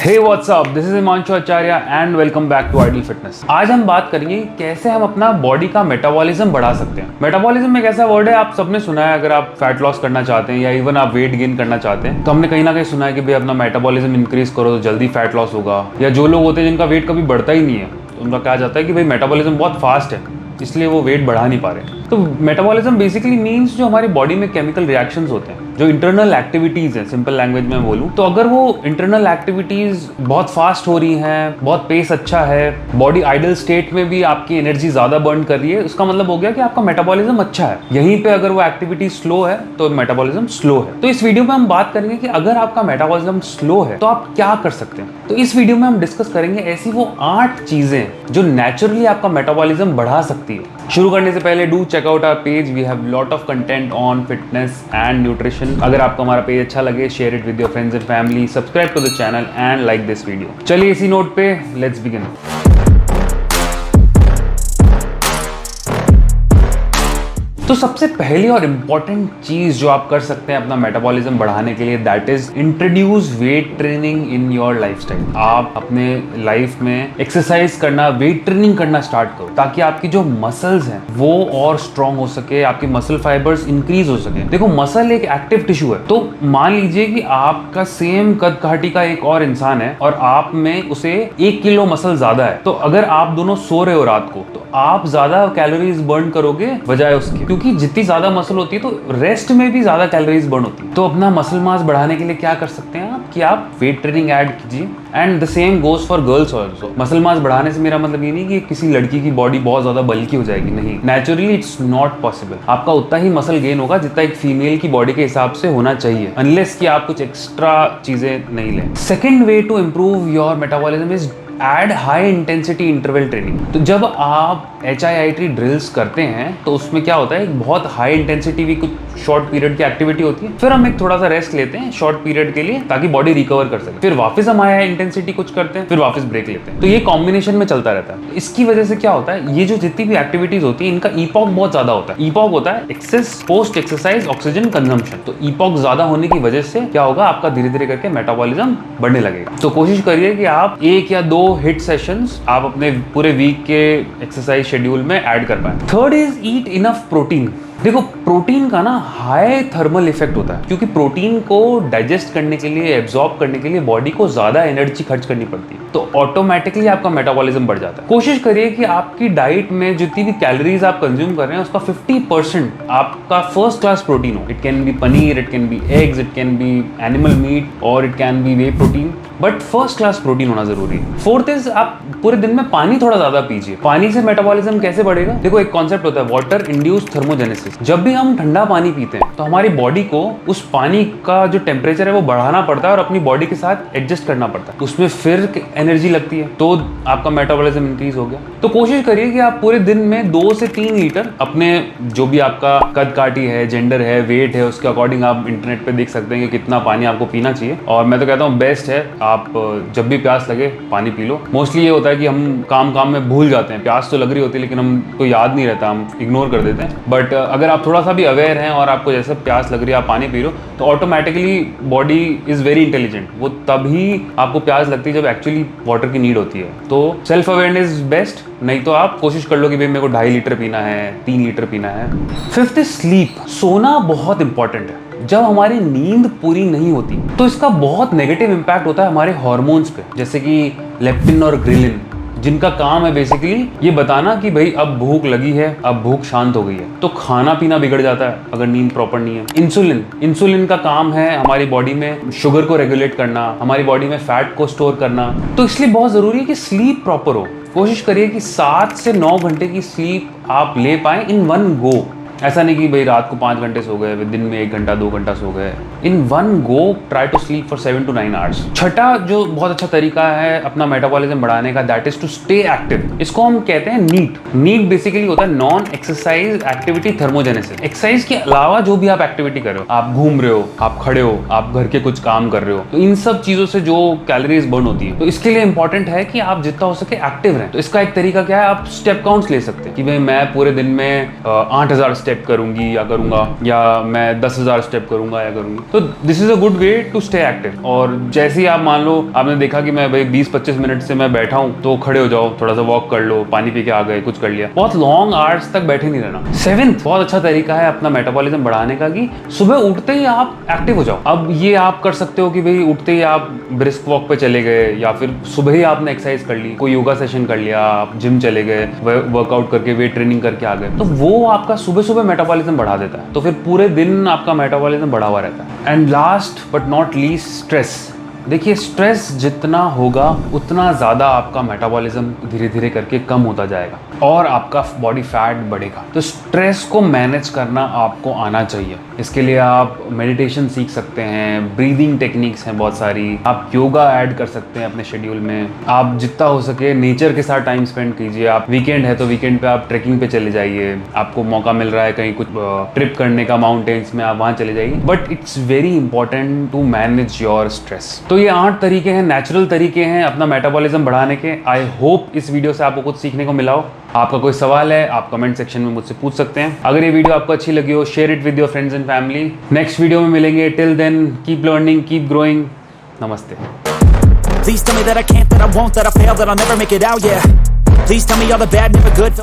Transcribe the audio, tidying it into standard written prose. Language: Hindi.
Hey what's up, this is Himanshu Acharya and welcome back to Ideal Fitness. आज हम बात करेंगे कैसे हम अपना बॉडी का मेटाबॉलिज्म बढ़ा सकते हैं। मेटाबॉलिज्म एक ऐसा वर्ड है, आप सबने सुना है। अगर आप फैट लॉस करना चाहते हैं या इवन आप वेट गेन करना चाहते हैं तो हमने कहीं ना कहीं सुना है कि भाई अपना मेटाबॉलिज्म इंक्रीज करो तो जल्दी फैट लॉस होगा। या जो लोग होते हैं जिनका वेट कभी बढ़ता ही नहीं है तो उनका कहा जाता है कि भाई मेटाबॉलिज्म बहुत फास्ट है इसलिए वो वेट बढ़ा नहीं पा रहे। तो मेटाबॉलिज्म बेसिकली मीन्स जो हमारी बॉडी में केमिकल रिएक्शंस होते हैं, जो इंटरनल एक्टिविटीज हैं, सिंपल लैंग्वेज में बोलूं तो अगर वो इंटरनल एक्टिविटीज बहुत फास्ट हो रही हैं, बहुत पेस अच्छा है, बॉडी आइडल स्टेट में भी आपकी एनर्जी ज्यादा बर्न कर रही है, उसका मतलब हो गया कि आपका मेटाबॉलिज्म अच्छा है। यहीं पे अगर वो एक्टिविटी स्लो है तो मेटाबॉलिज्म स्लो है। तो इस वीडियो में हम बात करेंगे कि अगर आपका मेटाबॉलिज्म स्लो है तो आप क्या कर सकते हैं। तो इस वीडियो में हम डिस्कस करेंगे ऐसी वो 8 चीजें जो नेचुरली आपका मेटाबॉलिज्म बढ़ा सकती है। शुरू करने से पहले do check out our page, we have lot of content on fitness and nutrition. अगर आपको हमारा पेज अच्छा लगे, share it with your friends and family, subscribe to the channel and like this video. चलिए इसी नोट पे लेट्स बिगिन। तो सबसे पहली और इंपॉर्टेंट चीज जो आप कर सकते हैं अपना मेटाबॉलिज्म बढ़ाने के लिए, that is introduce weight training in your lifestyle. आप अपने लाइफ में एक्सरसाइज करना, वेट ट्रेनिंग करना स्टार्ट करो ताकि आपकी जो मसल्स हैं वो और स्ट्रांग हो सके, आपकी मसल फाइबर्स इंक्रीज हो सके। देखो, मसल एक एक्टिव टिश्यू है। तो मान लीजिए कि आपका सेम कद काठी का एक और इंसान है और आप में उसे 1 किलो मसल ज्यादा है। तो अगर आप दोनों सो रहे हो रात को तो आप ज्यादा कैलोरीज बर्न करोगे बजाय उसके, क्योंकि जितनी ज्यादा मसल होती है तो रेस्ट में भी ज्यादा कैलोरीज बर्न होती है। तो अपना मसल मास बढ़ाने के लिए क्या कर सकते हैं आप कि आप वेट ट्रेनिंग ऐड कीजिए। And the same goes for girls also. Muscle mass बढ़ाने से मेरा मतलब ये नहीं कि किसी लड़की की बॉडी बहुत ज्यादा बल्की हो जाएगी, नहीं, नेचुरली इट्स नॉट पॉसिबल। आपका उतना ही मसल गेन होगा जितना एक फीमेल की बॉडी के हिसाब से होना चाहिए, अनलेस कि आप कुछ एक्स्ट्रा चीजें नहीं लें। Second way to improve your metabolism is add high intensity interval training. तो जब आप HIIT ड्रिल्स करते हैं तो उसमें क्या होता है, एक बहुत हाई इंटेंसिटी भी कुछ शॉर्ट पीरियड की एक्टिविटी होती है, फिर हम एक थोड़ा सा रेस्ट लेते हैं शॉर्ट पीरियड के लिए ताकि बॉडी रिकवर कर सके, फिर वापस हम हाई इंटेंसिटी कुछ करते हैं, फिर वापस ब्रेक लेते हैं। तो ये कॉम्बिनेशन में चलता रहता है। इसकी वजह से क्या होता है, ये जो जितनी भी एक्टिविटीज होती है इनका ईपॉक बहुत ज्यादा होता है। ईपॉक होता है excess post exercise oxygen consumption. तो ईपॉक ज्यादा होने की वजह से क्या होगा, आपका धीरे धीरे करके मेटाबॉलिज्म बढ़ने लगेगा। तो कोशिश करिए कि आप 1 या 2 हिट सेशंस आप अपने पूरे वीक के एक्सरसाइज शेड्यूल में ऐड कर पाए। Third is eat enough protein. देखो, प्रोटीन का ना हाई थर्मल इफेक्ट होता है, क्योंकि प्रोटीन को डाइजेस्ट करने के लिए, एब्जॉर्ब करने के लिए बॉडी को ज्यादा एनर्जी खर्च करनी पड़ती है, तो ऑटोमेटिकली आपका मेटाबॉलिज्म बढ़ जाता है। कोशिश करिए कि आपकी डाइट में जितनी भी कैलोरीज आप कंज्यूम कर रहे हैं उसका 50% आपका फर्स्ट क्लास प्रोटीन हो। It can be paneer, it can be eggs, it can be animal meat और it can be whey protein, but first class protein होना जरूरी है। फोर्थ इज आप पूरे दिन में पानी थोड़ा ज्यादा पीजिए। पानी से मेटाबॉलिज्म कैसे बढ़ेगा, देखो एक कॉन्सेप्ट होता है वाटर इंड्यूस्ड थर्मोजेनेसिस। जब भी हम ठंडा पानी पीते हैं तो हमारी बॉडी को उस पानी का जो टेम्परेचर है वो बढ़ाना पड़ता है और अपनी बॉडी के साथ एडजस्ट करना पड़ता है, उसमें फिर एनर्जी लगती है, तो आपका मेटाबॉलिज्म इंक्रीज हो गया। तो कोशिश करिए कि आप पूरे दिन में 2 से 3 लीटर अपने, जो भी आपका कद काठी है, जेंडर है, वेट है, उसके अकॉर्डिंग आप इंटरनेट पे देख सकते हैं कि कितना पानी आपको पीना चाहिए। और मैं तो कहता हूँ बेस्ट है आप जब भी प्यास लगे पानी पी लो। मोस्टली ये होता है कि हम काम में भूल जाते हैं, प्यास तो लग रही होती है लेकिन हमको याद नहीं रहता, हम इग्नोर कर देते हैं। बट अगर आप थोड़ा सा भी अवेयर हैं और आपको जैसे प्यास लग रही है आप पानी पी लो तो automatically body is very intelligent. वो तभी आपको प्यास लगती है जब एक्चुअली वाटर की नीड होती है। तो सेल्फ अवेयरनेस बेस्ट, नहीं तो आप कोशिश कर लो कि भाई मेरे को 2.5 लीटर पीना है, 3 लीटर पीना है। Fifth is sleep. सोना बहुत इंपॉर्टेंट है। जब हमारी नींद पूरी नहीं होती तो इसका बहुत नेगेटिव इंपैक्ट होता है हमारे हार्मोन्स पे, जैसे कि लेप्टिन और ग्रिलिन, जिनका काम है बेसिकली ये बताना कि भाई अब भूख लगी है, अब भूख शांत हो गई है। तो खाना पीना बिगड़ जाता है अगर नींद प्रॉपर नहीं है। इंसुलिन का काम है हमारी बॉडी में शुगर को रेगुलेट करना, हमारी बॉडी में फैट को स्टोर करना। तो इसलिए बहुत जरूरी है कि स्लीप प्रॉपर हो। कोशिश करिए कि 7 से 9 घंटे की स्लीप आप ले पाए इन वन गो। ऐसा नहीं कि भाई रात को 5 घंटे सो गए, दिन में 1 घंटा 2 घंटा सो गए। In one go try to sleep for 7 to 9 hours. छठा जो बहुत अच्छा तरीका है अपना मेटाबॉलिज्म बढ़ाने का, that is to stay active. इसको हम कहते हैं नीट बेसिकली होता है non exercise activity thermogenesis. Exercise के अलावा जो भी आप एक्टिविटी कर रहे हो, आप घूम रहे हो, आप खड़े हो, आप घर के कुछ काम कर रहे हो, तो इन सब चीजों से जो कैलोरीज बर्न होती है, तो इसके लिए इंपॉर्टेंट है कि आप जितना हो सके एक्टिव रहें। तो इसका एक तरीका क्या है, आप स्टेप काउंट्स ले सकते हैं कि भाई मैं पूरे दिन में 8000 स्टेप स्टेप करूंगी या करूंगा, या मैं 10,000 स्टेप करूंगा या करूंगी। तो this is a good way to stay active. और जैसे ही आप मान लो आपने देखा कि मैं भाई 20-25 मिनट से मैं बैठा हूं, तो खड़े हो जाओ, थोड़ा सा वॉक कर लो, पानी पी के आ गए, कुछ कर लिया। बहुत लॉन्ग आवर्स तक बैठे नहीं रहना। 7th बहुत अच्छा तरीका है अपना मेटाबॉलिज्म बढ़ाने का कि सुबह उठते ही आप एक्टिव हो जाओ। अब ये आप कर सकते हो कि भाई उठते ही आप ब्रिस्क वॉक पे चले गए, या फिर सुबह ही आपने एक्सरसाइज कर ली, कोई योगा सेशन कर लिया, आप जिम चले गए, वर्कआउट करके वेट ट्रेनिंग करके आ गए, तो वो आपका सुबह सुबह मेटाबॉलिज्म बढ़ा देता है। तो फिर पूरे दिन आपका मेटाबॉलिज्म बढ़ा हुआ रहता है। And last but not least, stress. देखिए, स्ट्रेस जितना होगा उतना ज़्यादा आपका मेटाबॉलिज्म धीरे धीरे करके कम होता जाएगा और आपका बॉडी फैट बढ़ेगा। तो स्ट्रेस को मैनेज करना आपको आना चाहिए। इसके लिए आप मेडिटेशन सीख सकते हैं, ब्रीदिंग टेक्निक्स हैं बहुत सारी, आप योगा ऐड कर सकते हैं अपने शेड्यूल में। आप जितना हो सके नेचर के साथ टाइम स्पेंड कीजिए। आप वीकेंड है तो वीकेंड पे आप ट्रैकिंग पे चले जाइए, आपको मौका मिल रहा है कहीं कुछ ट्रिप करने का माउंटेन्स में, आप वहाँ चले जाइए। But it's very important to manage your stress. तो ये 8 तरीके हैं, नेचुरल तरीके हैं अपना मेटाबॉलिज्म बढ़ाने के। आई होप इस वीडियो से आपको कुछ सीखने को मिला हो। आपका कोई सवाल है आप कमेंट सेक्शन में मुझसे पूछ सकते हैं। अगर ये वीडियो आपको अच्छी लगी हो, share it with your friends and family. Next video में मिलेंगे। Till then keep learning, keep growing. नमस्ते। Please tell me that I can't, that I won't, that I fail, that I'll never make it out, yeah. Please tell me all the bad, never good.